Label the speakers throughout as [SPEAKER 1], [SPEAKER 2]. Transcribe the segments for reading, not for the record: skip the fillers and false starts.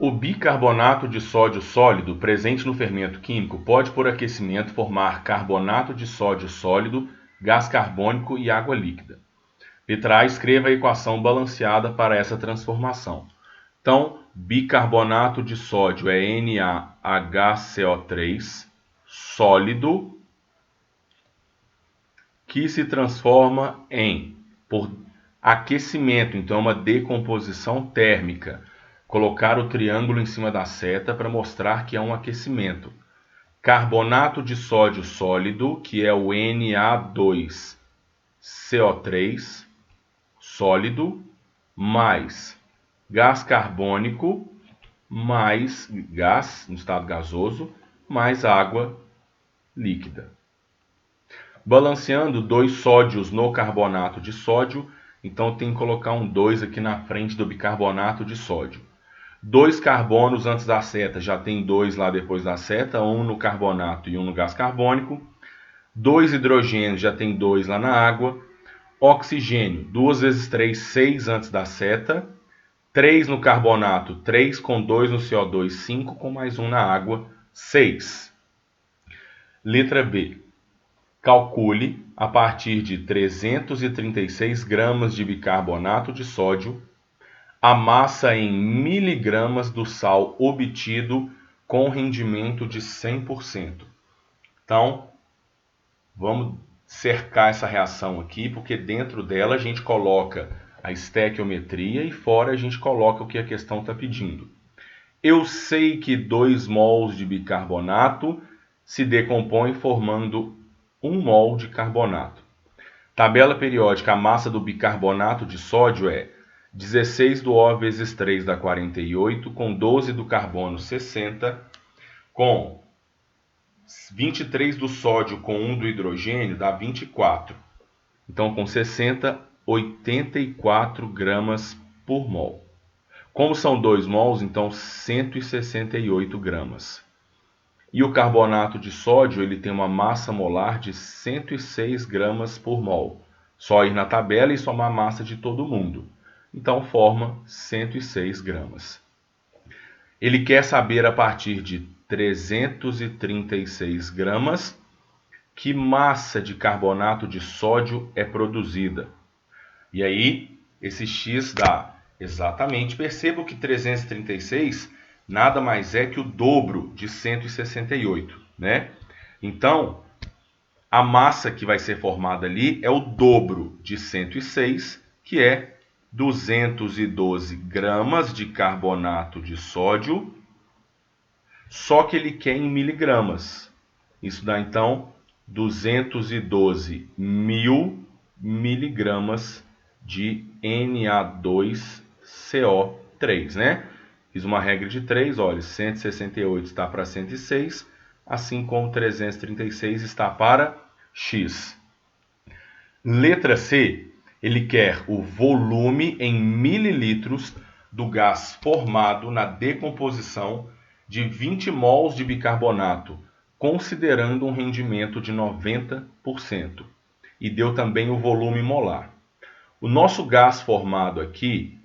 [SPEAKER 1] O bicarbonato de sódio sólido presente no fermento químico pode, por aquecimento, formar carbonato de sódio sólido, gás carbônico e água líquida. Letra A, escreva a equação balanceada para essa transformação. Então, bicarbonato de sódio é NaHCO3 sólido, que se transforma por aquecimento, então uma decomposição térmica. Colocar o triângulo em cima da seta para mostrar que é um aquecimento. Carbonato de sódio sólido, que é o Na2CO3 sólido, mais gás carbônico, mais gás no estado gasoso, mais água líquida. Balanceando 2 sódios no carbonato de sódio, então tem que colocar um 2 aqui na frente do bicarbonato de sódio. 2 carbonos antes da seta, já tem 2 lá depois da seta, um no carbonato e um no gás carbônico. 2 hidrogênios, já tem 2 lá na água. Oxigênio, 2 vezes 3, 6 antes da seta. 3 no carbonato, 3 com 2 no CO2, 5 com mais 1 na água, 6. Letra B. Calcule, a partir de 336 gramas de bicarbonato de sódio, a massa em miligramas do sal obtido com rendimento de 100%. Então, vamos cercar essa reação aqui, porque dentro dela a gente coloca a estequiometria e fora a gente coloca o que a questão está pedindo. Eu sei que 2 mols de bicarbonato se decompõem formando 1 mol de carbonato. Tabela periódica, a massa do bicarbonato de sódio é 16 do O vezes 3 dá 48, com 12 do carbono 60, com 23 do sódio com 1 do hidrogênio dá 24. Então, com 60, 84 gramas por mol. Como são 2 mols, então 168 gramas. E o carbonato de sódio ele tem uma massa molar de 106 gramas por mol. Só ir na tabela e somar a massa de todo mundo. Então, forma 106 gramas. Ele quer saber, a partir de 336 gramas, que massa de carbonato de sódio é produzida. E aí, esse X dá exatamente, perceba que 336 nada mais é que o dobro de 168, né? Então, a massa que vai ser formada ali é o dobro de 106, que é 212 gramas de carbonato de sódio, só que ele quer em miligramas. Isso dá, então, 212 mil miligramas de Na2CO3, né? Fiz uma regra de 3, olha, 168 está para 106, assim como 336 está para X. Letra C, ele quer o volume em mililitros do gás formado na decomposição de 20 mols de bicarbonato, considerando um rendimento de 90%. E deu também o volume molar. O nosso gás formado aqui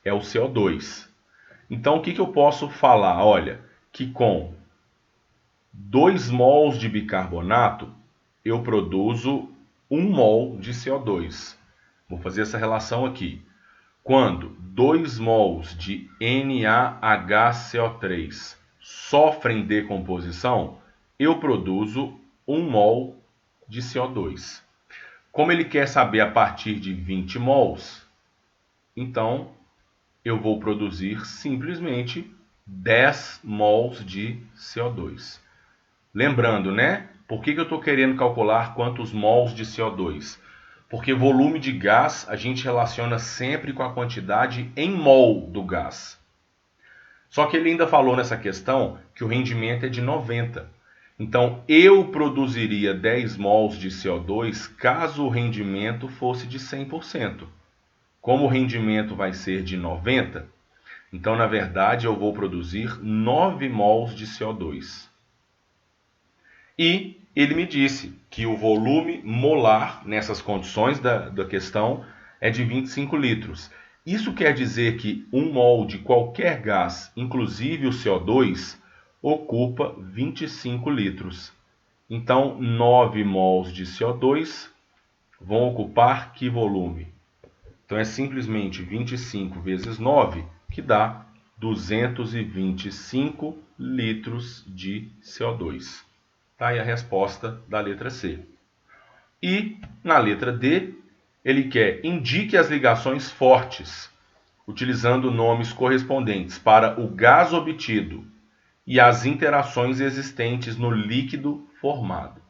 [SPEAKER 1] é o CO2. Então, o que eu posso falar? Olha, que com 2 mols de bicarbonato, eu produzo 1 mol de CO2. Vou fazer essa relação aqui. Quando 2 mols de NaHCO3 sofrem decomposição, eu produzo 1 mol de CO2. Como ele quer saber a partir de 20 mols, então eu vou produzir simplesmente 10 mols de CO2. Lembrando, né? Por que eu estou querendo calcular quantos mols de CO2? Porque volume de gás a gente relaciona sempre com a quantidade em mol do gás. Só que ele ainda falou nessa questão que o rendimento é de 90. Então, eu produziria 10 mols de CO2 caso o rendimento fosse de 100%. Como o rendimento vai ser de 90, então, na verdade, eu vou produzir 9 mols de CO2. E ele me disse que o volume molar, nessas condições da questão, é de 25 litros. Isso quer dizer que 1 mol de qualquer gás, inclusive o CO2, ocupa 25 litros. Então, 9 mols de CO2 vão ocupar que volume? Então, é simplesmente 25 vezes 9, que dá 225 litros de CO2. Tá aí a resposta da letra C. E, na letra D, ele quer indique as ligações fortes, utilizando nomes correspondentes para o gás obtido e as interações existentes no líquido formado.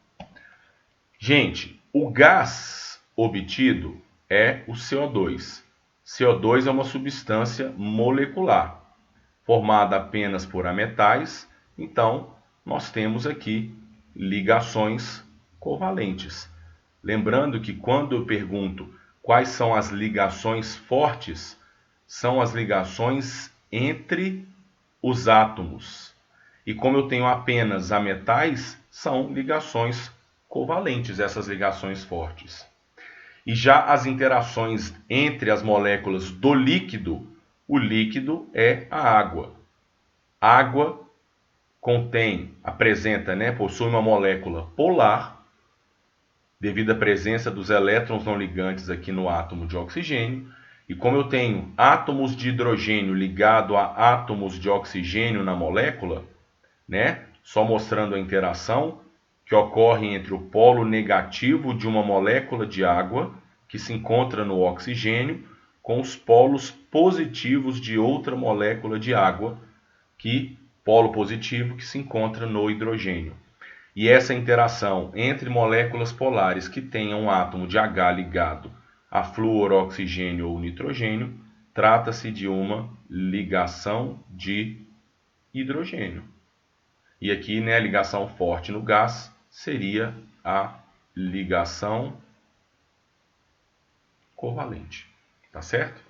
[SPEAKER 1] Gente, o gás obtido é o CO2. CO2 é uma substância molecular, formada apenas por ametais, então nós temos aqui ligações covalentes. Lembrando que quando eu pergunto quais são as ligações fortes, são as ligações entre os átomos. E como eu tenho apenas ametais, são ligações covalentes, essas ligações fortes. E já as interações entre as moléculas do líquido, o líquido é a água. Água possui uma molécula polar, devido à presença dos elétrons não ligantes aqui no átomo de oxigênio. E como eu tenho átomos de hidrogênio ligado a átomos de oxigênio na molécula, só mostrando a interação que ocorre entre o polo negativo de uma molécula de água, que se encontra no oxigênio, com os polos positivos de outra molécula de água, polo positivo que se encontra no hidrogênio. E essa interação entre moléculas polares que tenham um átomo de H ligado a flúor, oxigênio ou nitrogênio, trata-se de uma ligação de hidrogênio. E aqui, a ligação forte no gás seria a ligação covalente. Tá certo?